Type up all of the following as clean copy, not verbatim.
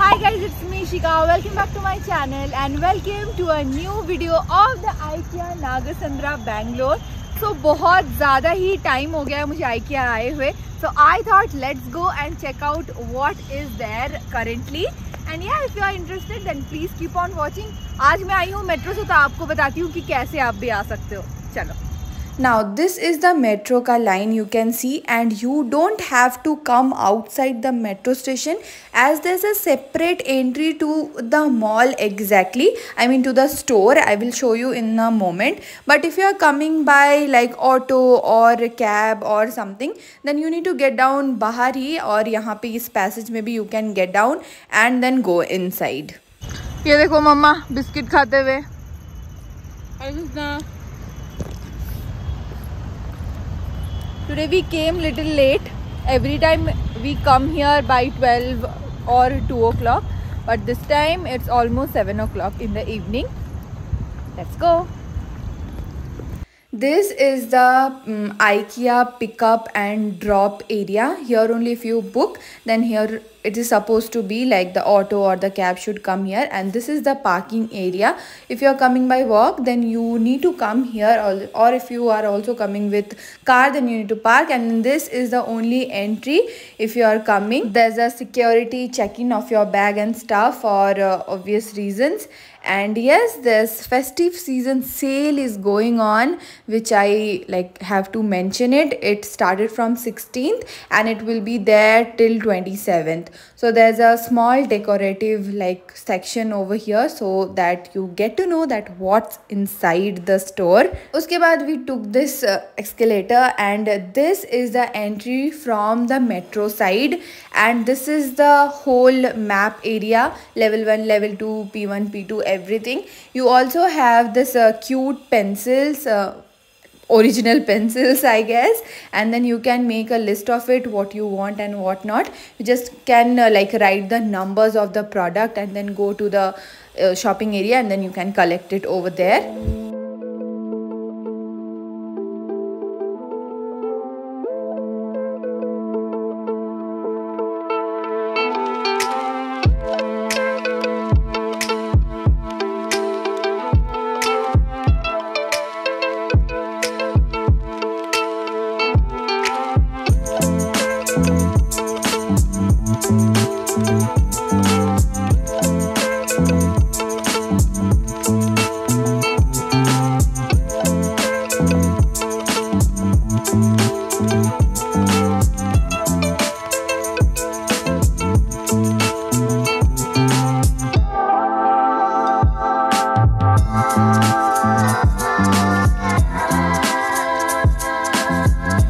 Hi guys, it's me Shika. Welcome back to my channel and welcome to a new video of the IKEA Nagasandra Bangalore. So बहुत ज़्यादा ही time हो गया है मुझे IKEA आए हुए. So I thought let's go and check out what is there currently. And yeah, if you are interested then please keep on watching. आज मैं आई हूँ मेट्रो से, तो आपको बताती हूँ कि कैसे आप भी आ सकते हो. चलो. Now this is the metro ka line you can see, and you don't have to come outside the metro station as there's a separate entry to the mall exactly. I mean to the store. I will show you in a moment. But if you are coming by like auto or cab or something, then you need to get down bahar hi, और यहाँ पे इस passage में भी you can get down and then go inside. ये देखो मम्मा biscuit खाते हुए. Today we came little late. Every time we come here by 12 or 2 o'clock, but this time it's almost 7 o'clock in the evening. Let's go. This is the IKEA pickup and drop area. Here only if you book, then here it is supposed to be like the auto or the cab should come here, and this is the parking area. If you are coming by walk, then you need to come here, or if you are also coming with car, then you need to park, and this is the only entry. If you are coming, there's a security check-in of your bag and stuff for obvious reasons. And yes, this festive season sale is going on, which I like have to mention it. It started from 16th and it will be there till 27th. So there's a small decorative like section over here so that you get to know that what's inside the store. Uske baad we took this escalator, and this is the entry from the metro side, and this is the whole map area, level 1, level 2, P1, P2, everything. You also have this cute pencils, original pencils I guess, and then you can make a list of it, what you want and what not. You just can like write the numbers of the product and then go to the shopping area, and then you can collect it over there.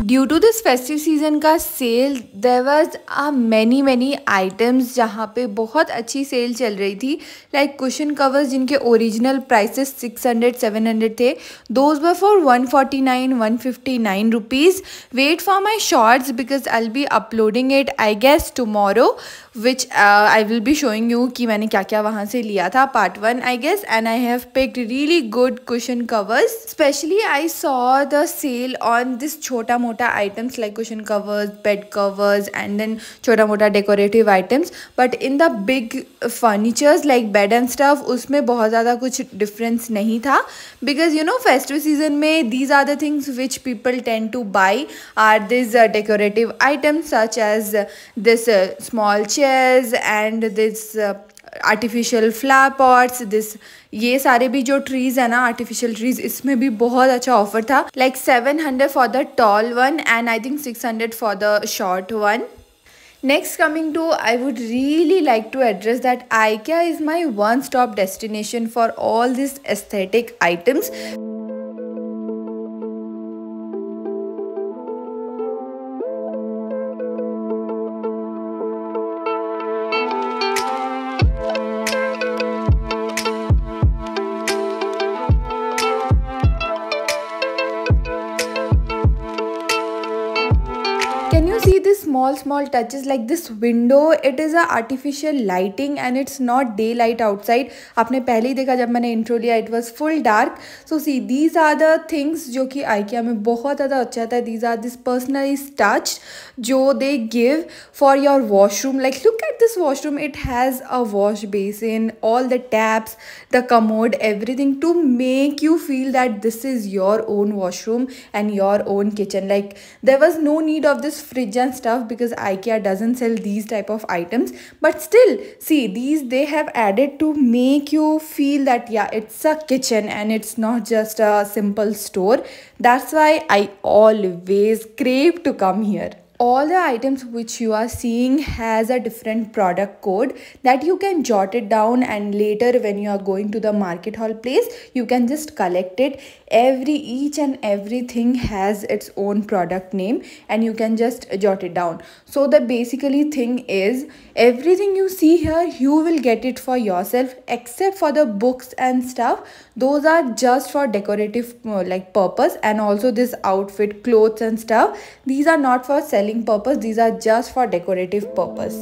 Due to this festive season का cell, there was many items जहाँ पे बहुत अच्छी cell चल रही थी. Like cushion covers जिनके original prices 600-700 थे, those were for 149-159 rupees. Wait for my shorts because I'll be uploading it I guess tomorrow, which I will be showing you कि मैंने क्या क्या वहाँ से लिया था, part 1 I guess, and I have picked really good cushion covers. Especially I saw the sale on this छोटा मोटा items like cushion covers, bed covers, and then छोटा मोटा decorative items. But in the big furnitures like bed and stuff, उसमें बहुत ज़्यादा कुछ difference नहीं था, because you know festive season में these are the things which people tend to buy are these decorative items such as this small chairs and this artificial flower pots. This ये सारे भी जो ट्रीज है ना, artificial trees, इसमें भी बहुत अच्छा ऑफर था. Like 700 for the tall one and I think 600 for the short one. Next coming to, I would really like to address that IKEA is my one-stop destination for all these aesthetic items. Can you see this small touches like this window, it is a artificial lighting and it's not daylight outside. आपने पहले ही देखा जब मैंने intro लिया, it was full dark. So see, these are the things जो कि IKEA में बहुत ज़्यादा अच्छा था. These are this personalized touch जो they give for your washroom. Like look at this washroom, it has a wash basin, all the taps, the commode, everything to make you feel that this is your own washroom and your own kitchen. Like there was no need of this fridge and stuff because IKEA doesn't sell these type of items, but still see, these they have added to make you feel that yeah, it's a kitchen and it's not just a simple store. That's why I always crave to come here. All the items which you are seeing has a different product code that you can jot it down, and later when you are going to the market hall place, you can just collect it. Each and everything has its own product name and you can just jot it down. So the basically thing is, everything you see here, you will get it for yourself except for the books and stuff. Those are just for decorative like purpose, and also this outfit, clothes and stuff, these are not for selling purpose, these are just for decorative purpose.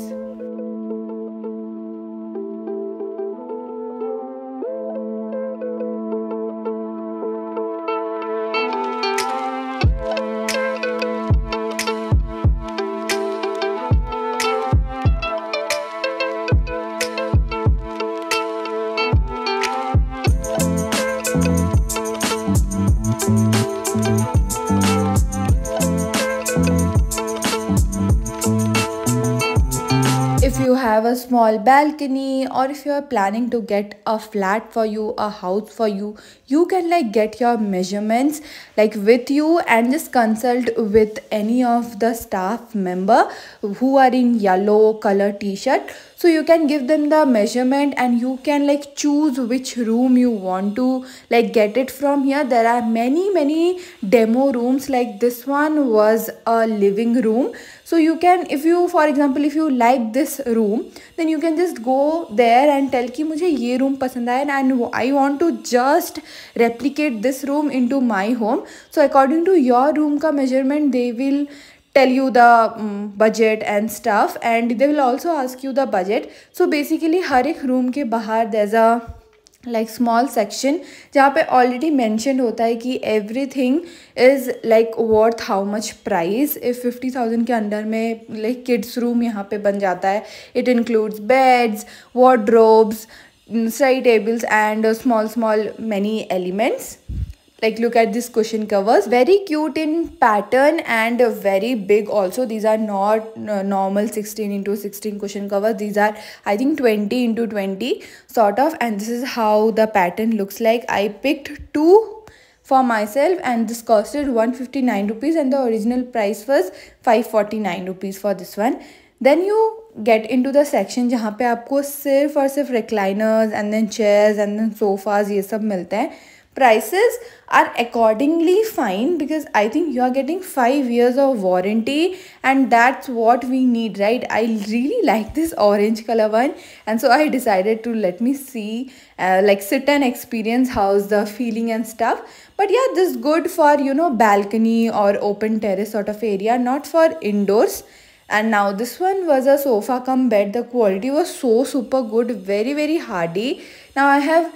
If you have a small balcony, or if you are planning to get a flat for you, a house for you, you can like get your measurements like with you and just consult with any of the staff member who are in yellow color t-shirt. So you can give them the measurement and you can like choose which room you want to like get it from here. There are many demo rooms, like this one was a living room. So you can, if you for example if you like this room, then you can just go there and tell कि मुझे ये room पसंद आया and I want to just replicate this room into my home. So according to your room का measurement, they will tell you the budget and stuff, and they will also ask you the budget. So basically हर एक room के बाहर there's a like small section जहाँ पे already mentioned होता है कि everything is like worth how much price. if 50,000 के अंदर में like kids room यहाँ पे बन जाता है. It includes beds, wardrobes, study tables and small many elements. Like look at this cushion covers, very cute in pattern and very big also. These are not normal 16x16 cushion covers, these are I think 20x20 sort of, and this is how the pattern looks like. I picked two for myself and this costed 159 rupees and the original price was 549 rupees for this one. Then you get into the section जहाँ पे आपको सिर्फ और सिर्फ recliners and then chairs and then sofas ये सब मिलते हैं. Prices are accordingly fine because I think you are getting 5 years of warranty and that's what we need, right? I really like this orange color one, and so I decided to let me see like sit and experience how's the feeling and stuff. But yeah, this is good for, you know, balcony or open terrace sort of area, not for indoors. And now this one was a sofa cum bed. The quality was so super good, very hardy. Now I have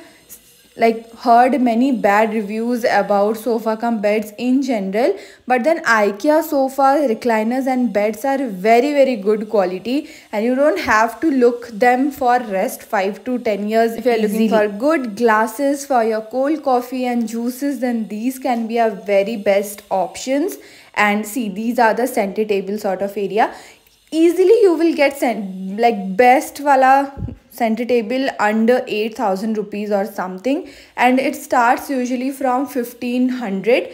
like heard many bad reviews about sofa cum beds in general, but then IKEA sofas, recliners and beds are very good quality and you don't have to look them for rest 5 to 10 years. If you are looking for good glasses for your cold coffee and juices, then these can be a very best options. And see, these are the center table sort of area. Easily you will get like best wala center table under 8,000 rupees or something, and it starts usually from 1,500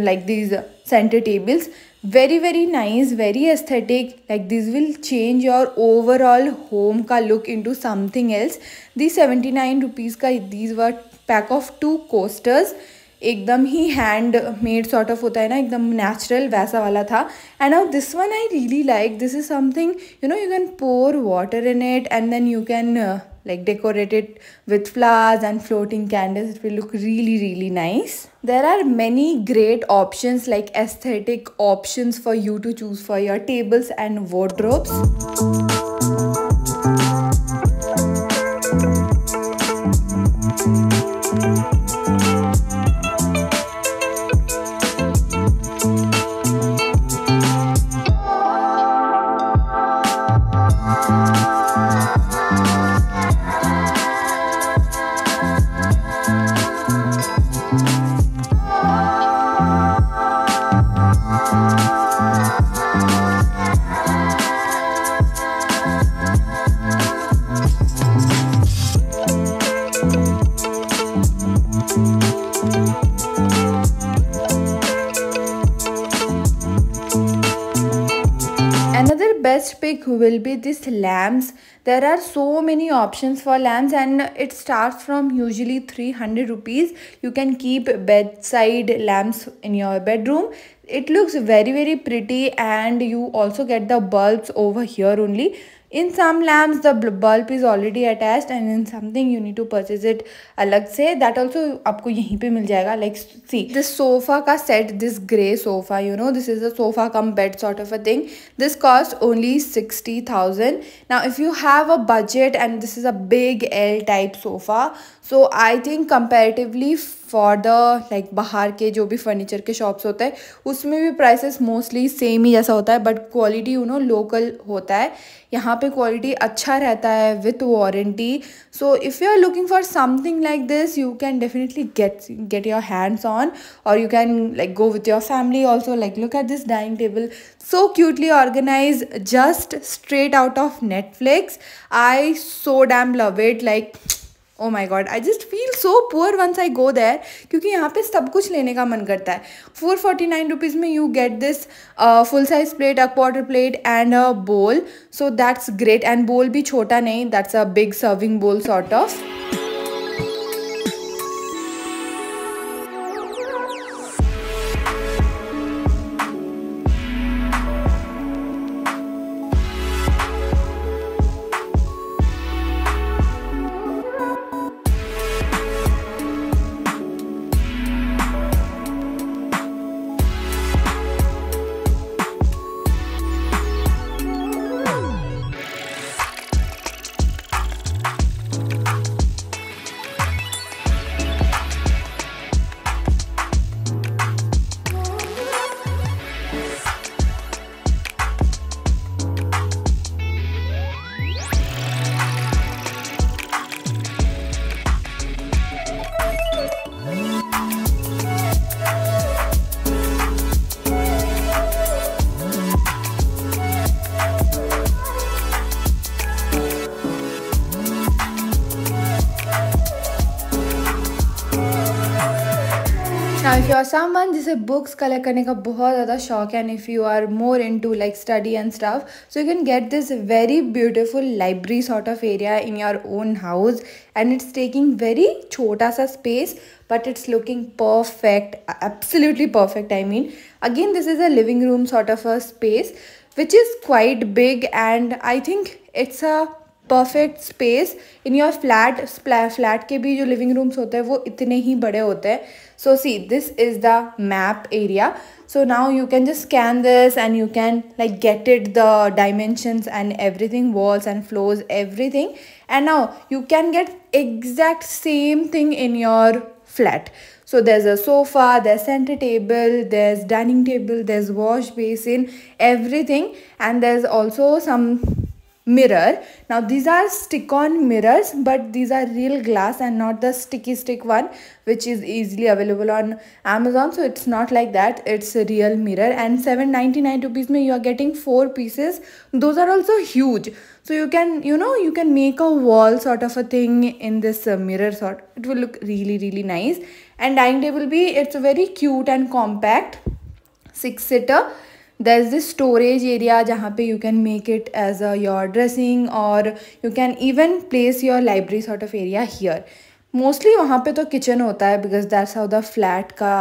like these center tables. Very nice, very aesthetic. Like this will change your overall home ka look into something else. These 79 rupees ka these were pack of 2 coasters. एकदम ही hand made sort of होता है ना, एकदम natural वैसा वाला था. And now this one I really like. This is something, you know, you can pour water in it and then you can like decorate it with flowers and floating candles. It will look really nice. There are many great options, like aesthetic options for you to choose for your tables and wardrobes. Another best pick will be this lamps. There are so many options for lamps and it starts from usually 300 rupees. You can keep bedside lamps in your bedroom. It looks very pretty, and you also get the bulbs over here only. In some lamps the bulb is already attached, and in something you need to purchase it अलग से. That also आपको यहीं पे मिल जाएगा. Like see this sofa का set, this grey sofa, you know, this is a sofa cum bed sort of a thing. This costs only 60,000. Now if you have a budget, and this is a big L type sofa, so I think comparatively for the like बाहर के जो भी furniture के shops होते हैं उसमें भी prices mostly same ही जैसा होता है, but quality you know local होता है. यहाँ पे क्वालिटी अच्छा रहता है with warranty. So if you are looking for something like this, you can definitely get your hands on, or you can like go with your family also. Like look at this dining table, so cutely organized, just straight out of Netflix. I so damn love it. Like oh my god, I just feel so poor once I go there, क्योंकि यहाँ पे सब कुछ लेने का मन करता है. 449 rupees में you get this full size plate, a quarter plate and a bowl. So that's great. And bowl भी छोटा नहीं, that's a big serving bowl sort of. Now if you are someone जिसे books collect करने का बहुत ज़्यादा शौक है, and if you are more into like study and stuff, so you can get this very beautiful library sort of area in your own house, and it's taking very छोटा सा space, but it's looking perfect, absolutely perfect. I mean, again this is a living room sort of a space which is quite big, and I think it's a perfect space in your flat के भी जो living rooms होते हैं वो इतने ही बड़े होते हैं. So see this is the map area. So now you can just scan this and you can like get it the dimensions and everything, walls and floors, everything, and now you can get exact same thing in your flat. So there's a sofa, there's center table, there's dining table, there's wash basin, everything, and there's also some mirror. Now these are stick-on mirrors, but these are real glass and not the sticky stick one which is easily available on Amazon. So it's not like that, it's a real mirror, and 799 rupees mein you are getting 4 pieces. Those are also huge, so you can, you know, you can make a wall sort of a thing in this mirror sort. It will look really nice. And dining table bhi, it's very cute and compact, 6-seater. There's this storage area जहाँ पे you can make it as a your dressing, or you can even place your library sort of area here. Mostly वहाँ पे तो kitchen होता है because that's how the flat का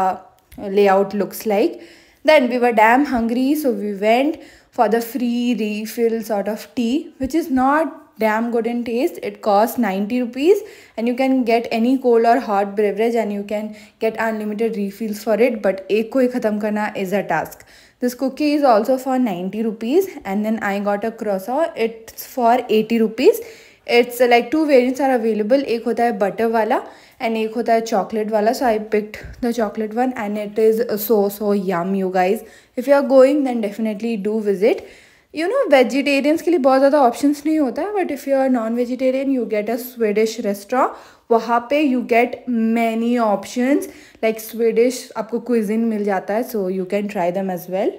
layout looks like. Then we were damn hungry, so we went for the free refill sort of tea, which is not damn good in taste. It costs 90 rupees and you can get any cold or hot beverage and you can get unlimited refills for it, but एक को ही ख़त्म करना is a task. This cookie is also for 90 rupees and then I got a croissant. It's for 80 rupees. It's like two variants are available. एक होता है butter वाला and एक होता है chocolate वाला. So I picked the chocolate one and it is so yum, you guys. If you are going then definitely do visit. You know, vegetarians के लिए बहुत ज़्यादा options नहीं होता है, but if you are non-vegetarian you get a Swedish restaurant. वहाँ पे you get many options like Swedish आपको cuisine मिल जाता है, so you can try them as well.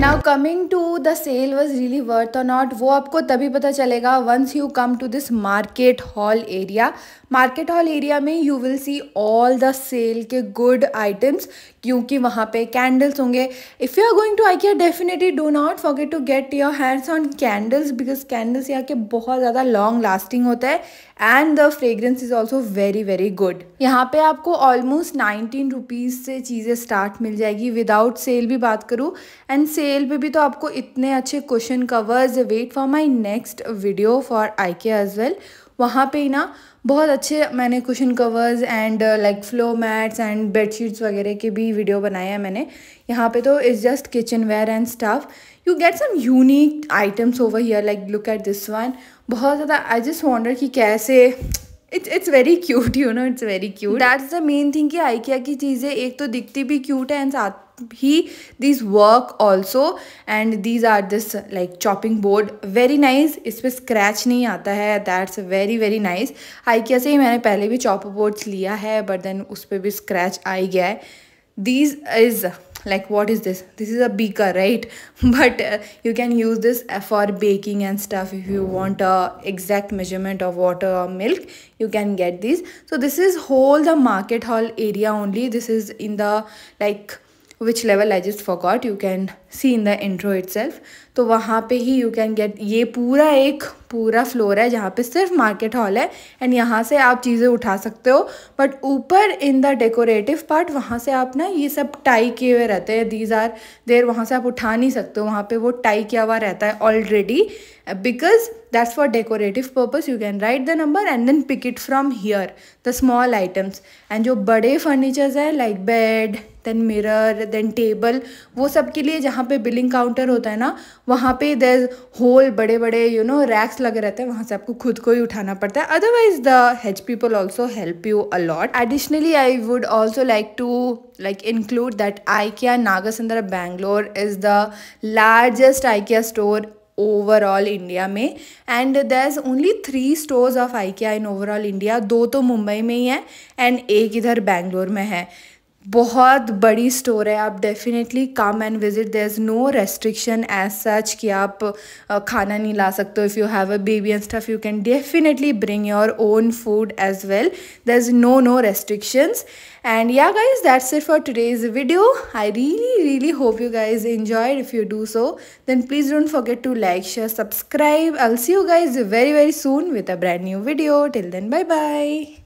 Now coming to the sale was really worth or not, वो आपको तभी पता चलेगा once you come to this market hall area. Market hall area में you will see all the sale के good items, क्योंकि वहाँ पे candles होंगे. If you are going to IKEA, definitely do not forget to get your hands on candles because candles यहाँ के बहुत ज़्यादा long lasting होता है and the fragrance is also very good. यहाँ पे आपको almost 19 rupees से चीज़ें start मिल जाएगी without sale भी बात करूँ, and sale पे भी तो आपको इतने अच्छे cushion covers. Wait for my next video for IKEA as well. वहाँ पे ना बहुत अच्छे मैंने cushion covers and like flow mats and bedsheets वगैरह के भी वीडियो बनाया है मैंने. यहाँ पे तो it's just kitchenware and stuff. You get some unique items over here, like look at this one. बहुत ज़्यादा आई जस्ट वॉन्डर कि कैसे it's very cute, you know, it's very cute. That's the main thing कि IKEA की चीज़ें एक तो दिखती भी cute है and साथ ही these work also, and these are this like chopping board, very nice. इस पे scratch नहीं आता है, that's very nice. IKEA से ही मैंने पहले भी chopper boards लिया है but then उस पे भी scratch आ ही गया है. These is like, what is this? This is a beaker, right? But you can use this for baking and stuff. If you want a exact measurement of water or milk, you can get these. So this is whole the market hall area only. This is in the like which level I just forgot. You can see in the intro itself. तो वहाँ पे ही you can get, ये पूरा एक पूरा floor है जहाँ पे सिर्फ मार्केट हॉल है एंड यहाँ से आप चीज़ें उठा सकते हो. बट ऊपर इन द डेकोरेटिव पार्ट वहाँ से आप ना ये सब टाई किए हुए रहते हैं. दीज आर देयर, वहाँ से आप उठा नहीं सकते हो, वहाँ पे वो टाई किया हुआ रहता है already because that's for decorative purpose. You can write the number and then pick it from here, the small items. and जो बड़े furnitures है like bed, then mirror, then table, वो सब के लिए जहाँ पे बिलिंग काउंटर होता है ना, वहाँ पे there's whole बड़े बड़े you know racks लगे रहते हैं, वहाँ से आपको खुद को ही उठाना पड़ता है. Otherwise the hedge people also help you a lot. Additionally I would also like to like include that IKEA Nagasandra Bangalore is the largest IKEA store overall India में, and there's only 3 stores of IKEA in overall India. 2 तो मुंबई में ही है and एक इधर बैंगलोर में है. बहुत बड़ी स्टोर है. आप definitely come and visit. There is no restriction as such कि आप खाना नहीं ला सकते हो. If you have a baby and stuff you can definitely bring your own food as well. There is no restrictions. And yeah guys, that's it for today's video. I really hope you guys enjoyed. If you do so, then please don't forget to like, share, subscribe. I'll see you guys very soon with a brand new video. Till then, bye bye.